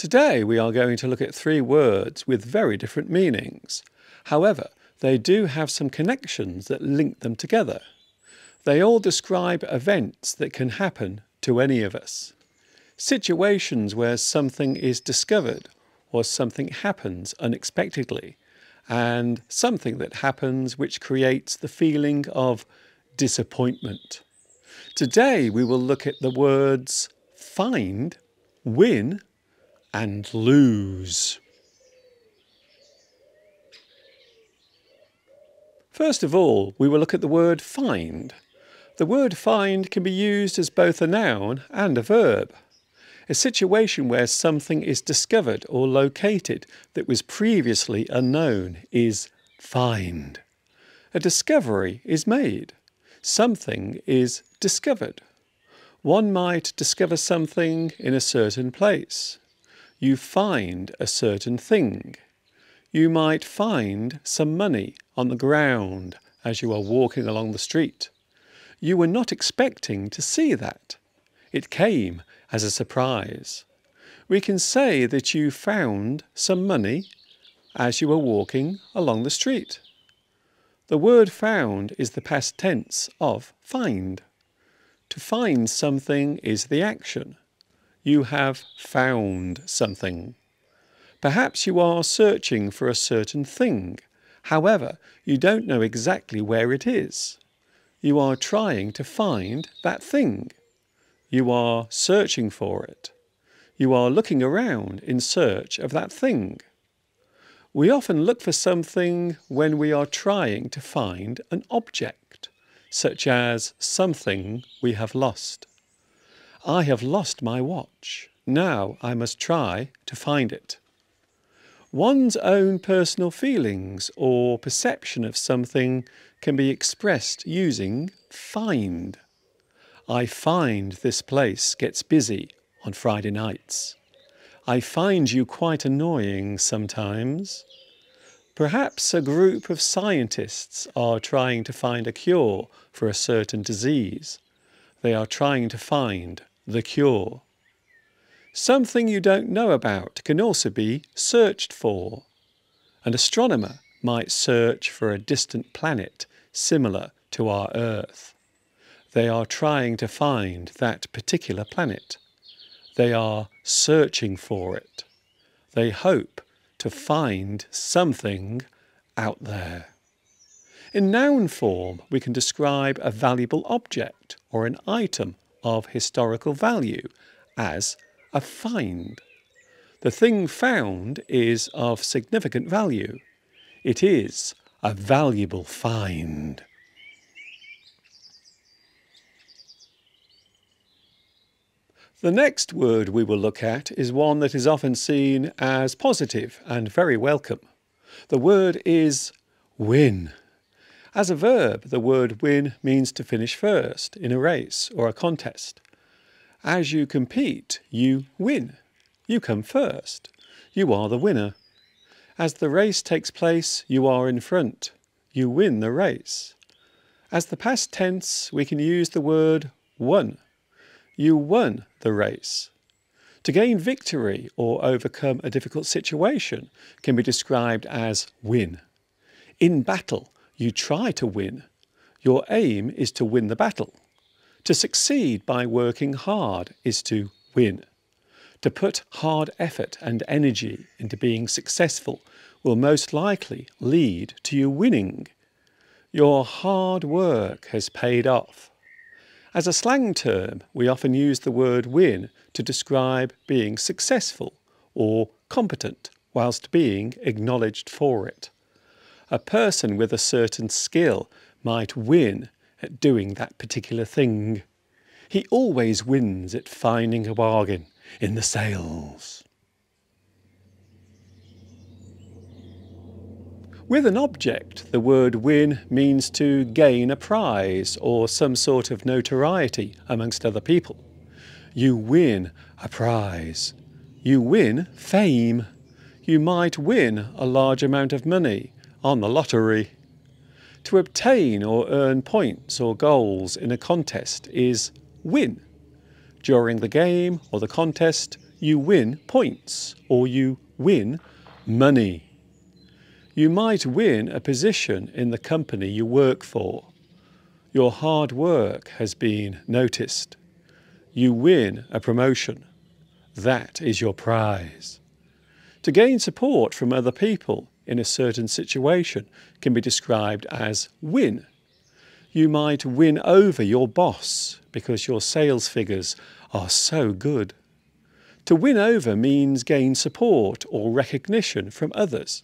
Today we are going to look at three words with very different meanings. However, they do have some connections that link them together. They all describe events that can happen to any of us. Situations where something is discovered or something happens unexpectedly, and something that happens which creates the feeling of disappointment. Today we will look at the words find, win, and lose. First of all, we will look at the word find. The word find can be used as both a noun and a verb. A situation where something is discovered or located that was previously unknown is find. A discovery is made. Something is discovered. One might discover something in a certain place. You find a certain thing. You might find some money on the ground as you are walking along the street. You were not expecting to see that. It came as a surprise. We can say that you found some money as you were walking along the street. The word found is the past tense of find. To find something is the action. You have found something. Perhaps you are searching for a certain thing. However, you don't know exactly where it is. You are trying to find that thing. You are searching for it. You are looking around in search of that thing. We often look for something when we are trying to find an object, such as something we have lost. I have lost my watch. Now I must try to find it. One's own personal feelings or perception of something can be expressed using find. I find this place gets busy on Friday nights. I find you quite annoying sometimes. Perhaps a group of scientists are trying to find a cure for a certain disease. They are trying to find the cure. Something you don't know about can also be searched for. An astronomer might search for a distant planet similar to our Earth. They are trying to find that particular planet. They are searching for it. They hope to find something out there. In noun form, we can describe a valuable object or an item of historical value as a find. The thing found is of significant value. It is a valuable find. The next word we will look at is one that is often seen as positive and very welcome. The word is win. As a verb, the word win means to finish first in a race or a contest. As you compete, you win. You come first. You are the winner. As the race takes place, you are in front. You win the race. As the past tense, we can use the word won. You won the race. To gain victory or overcome a difficult situation can be described as win. In battle, you try to win. Your aim is to win the battle. To succeed by working hard is to win. To put hard effort and energy into being successful will most likely lead to you winning. Your hard work has paid off. As a slang term, we often use the word win to describe being successful or competent whilst being acknowledged for it. A person with a certain skill might win at doing that particular thing. He always wins at finding a bargain in the sales. With an object, the word win means to gain a prize or some sort of notoriety amongst other people. You win a prize. You win fame. You might win a large amount of money on the lottery. To obtain or earn points or goals in a contest is win. During the game or the contest, you win points or you win money. You might win a position in the company you work for. Your hard work has been noticed. You win a promotion. That is your prize. To gain support from other people in a certain situation can be described as win. You might win over your boss because your sales figures are so good. To win over means gain support or recognition from others.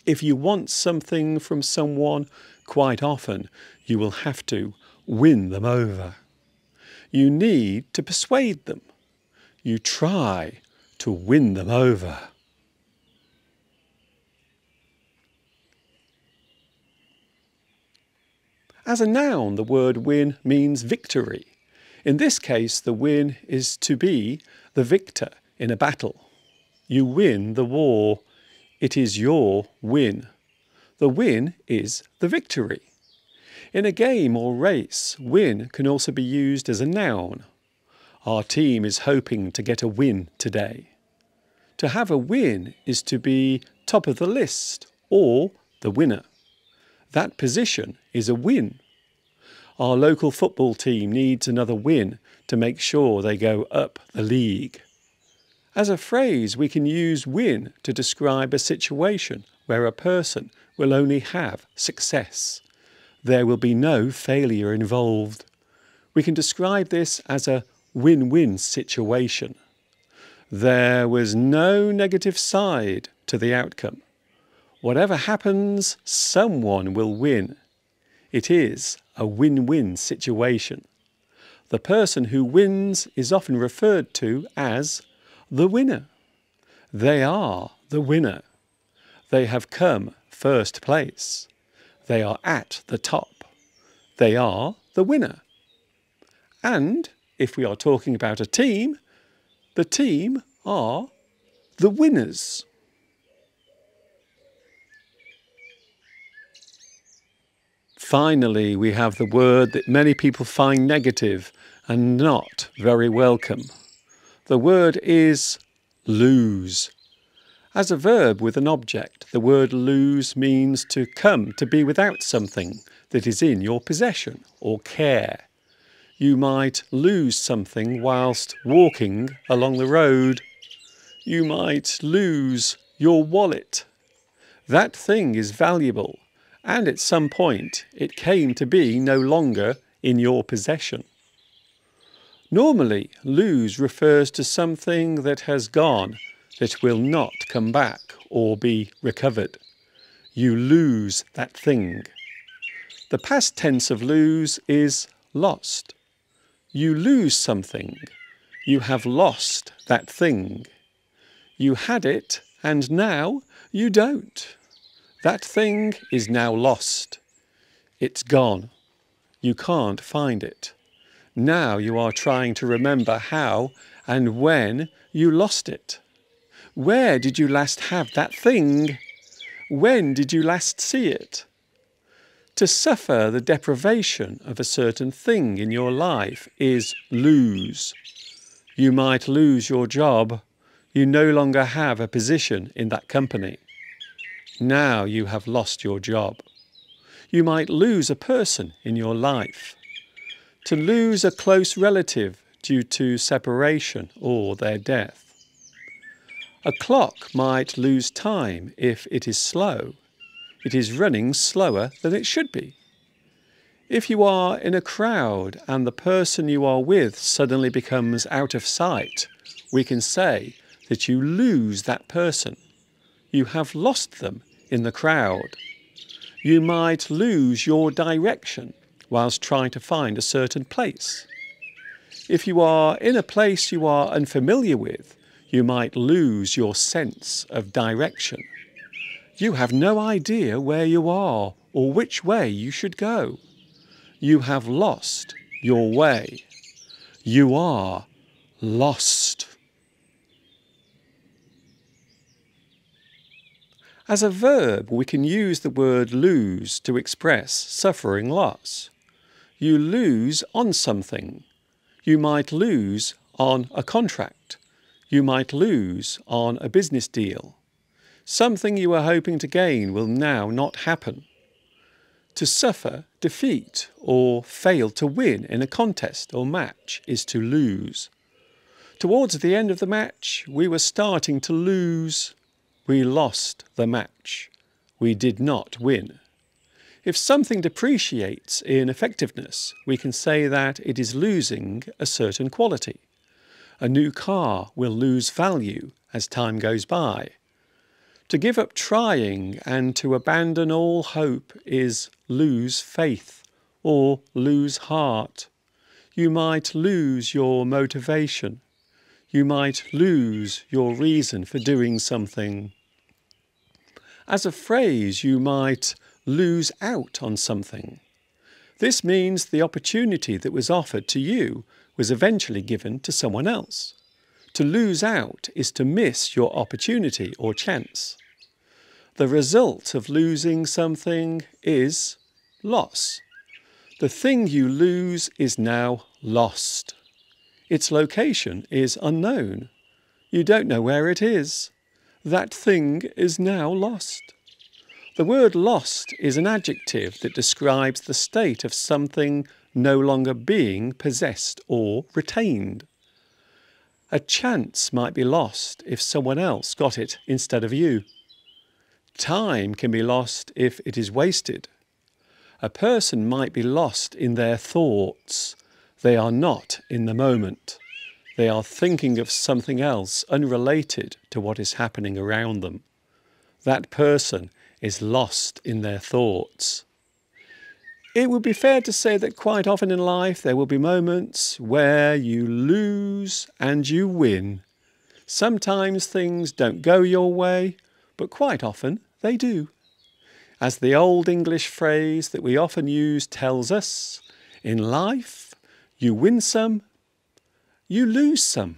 If you want something from someone, quite often you will have to win them over. You need to persuade them. You try to win them over. As a noun, the word win means victory. In this case, the win is to be the victor in a battle. You win the war. It is your win. The win is the victory. In a game or race, win can also be used as a noun. Our team is hoping to get a win today. To have a win is to be top of the list or the winner. That position is a win. Our local football team needs another win to make sure they go up the league. As a phrase, we can use win to describe a situation where a person will only have success. There will be no failure involved. We can describe this as a win-win situation. There was no negative side to the outcome. Whatever happens, someone will win. It is a win-win situation. The person who wins is often referred to as the winner. They are the winner. They have come first place. They are at the top. They are the winner. And if we are talking about a team, the team are the winners. Finally, we have the word that many people find negative and not very welcome. The word is lose. As a verb with an object, the word lose means to come to be without something that is in your possession or care. You might lose something whilst walking along the road. You might lose your wallet. That thing is valuable, and at some point it came to be no longer in your possession. Normally, lose refers to something that has gone, that will not come back or be recovered. You lose that thing. The past tense of lose is lost. You lose something. You have lost that thing. You had it and now you don't. That thing is now lost. It's gone. You can't find it. Now you are trying to remember how and when you lost it. Where did you last have that thing? When did you last see it? To suffer the deprivation of a certain thing in your life is lose. You might lose your job. You no longer have a position in that company. Now you have lost your job. You might lose a person in your life. To lose a close relative due to separation or their death. A clock might lose time if it is slow. It is running slower than it should be. If you are in a crowd and the person you are with suddenly becomes out of sight, we can say that you lose that person. You have lost them in the crowd. You might lose your direction whilst trying to find a certain place. If you are in a place you are unfamiliar with, you might lose your sense of direction. You have no idea where you are or which way you should go. You have lost your way. You are lost. As a verb, we can use the word lose to express suffering loss. You lose on something. You might lose on a contract. You might lose on a business deal. Something you were hoping to gain will now not happen. To suffer defeat or fail to win in a contest or match is to lose. Towards the end of the match, we were starting to lose. We lost the match. We did not win. If something depreciates in effectiveness, we can say that it is losing a certain quality. A new car will lose value as time goes by. To give up trying and to abandon all hope is lose faith or lose heart. You might lose your motivation. You might lose your reason for doing something. As a phrase, you might lose out on something. This means the opportunity that was offered to you was eventually given to someone else. To lose out is to miss your opportunity or chance. The result of losing something is loss. The thing you lose is now lost. Its location is unknown. You don't know where it is. That thing is now lost. The word lost is an adjective that describes the state of something no longer being possessed or retained. A chance might be lost if someone else got it instead of you. Time can be lost if it is wasted. A person might be lost in their thoughts. They are not in the moment. They are thinking of something else unrelated to what is happening around them. That person is lost in their thoughts. It would be fair to say that quite often in life there will be moments where you lose and you win. Sometimes things don't go your way, but quite often they do. As the old English phrase that we often use tells us, in life, you win some, you lose some.